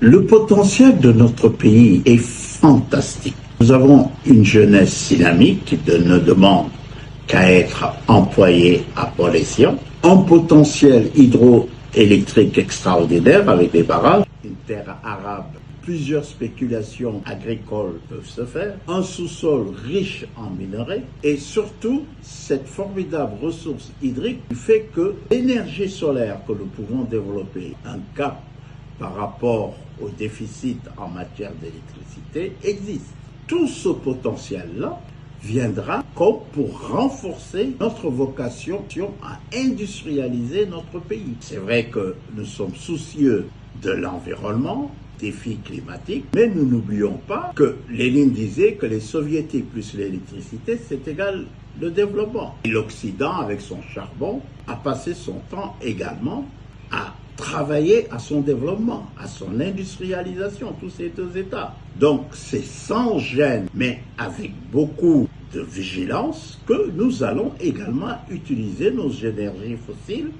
Le potentiel de notre pays est fantastique. Nous avons une jeunesse dynamique qui ne demande qu'à être employée à bon escient, un potentiel hydroélectrique extraordinaire avec des barrages, une terre arabe. Plusieurs spéculations agricoles peuvent se faire, un sous-sol riche en minerais et surtout cette formidable ressource hydrique fait que l'énergie solaire que nous pouvons développer, un cap par rapport au déficit en matière d'électricité existe. Tout ce potentiel-là viendra comme pour renforcer notre vocation à industrialiser notre pays. C'est vrai que nous sommes soucieux de l'environnement, défis climatiques, mais nous n'oublions pas que Lénine disait que les soviétiques plus l'électricité, c'est égal le développement. Et l'Occident, avec son charbon, a passé son temps également à travailler à son développement, à son industrialisation, tous ces deux États. Donc c'est sans gêne, mais avec beaucoup de vigilance, que nous allons également utiliser nos énergies fossiles,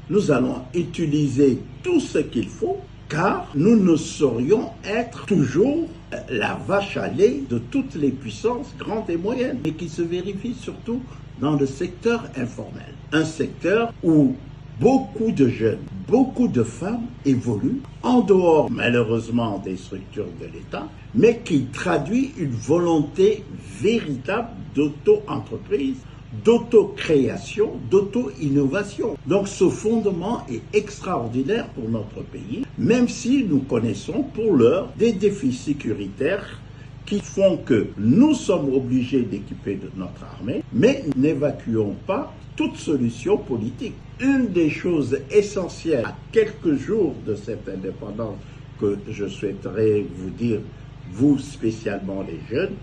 nous allons utiliser tout ce qu'il faut, car nous ne saurions être toujours la vache à lait de toutes les puissances grandes et moyennes, et qui se vérifie surtout dans le secteur informel. Un secteur où beaucoup de jeunes, beaucoup de femmes évoluent en dehors malheureusement des structures de l'État, mais qui traduit une volonté véritable d'auto-entreprise, d'auto-création, d'auto-innovation. Donc ce fondement est extraordinaire pour notre pays, même si nous connaissons pour l'heure des défis sécuritaires qui font que nous sommes obligés d'équiper de notre armée, mais n'évacuons pas toute solution politique. Une des choses essentielles à quelques jours de cette indépendance que je souhaiterais vous dire, vous spécialement les jeunes,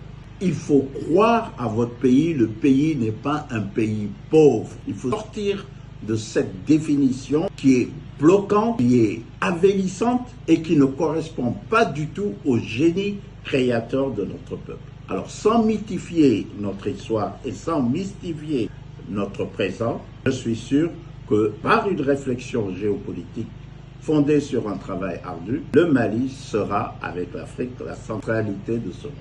il faut croire à votre pays. Le pays n'est pas un pays pauvre. Il faut sortir de cette définition qui est bloquante, qui est avélissante et qui ne correspond pas du tout au génie créateur de notre peuple. Alors sans mythifier notre histoire et sans mystifier notre présent, je suis sûr que par une réflexion géopolitique fondée sur un travail ardu, le Mali sera avec l'Afrique la centralité de ce monde.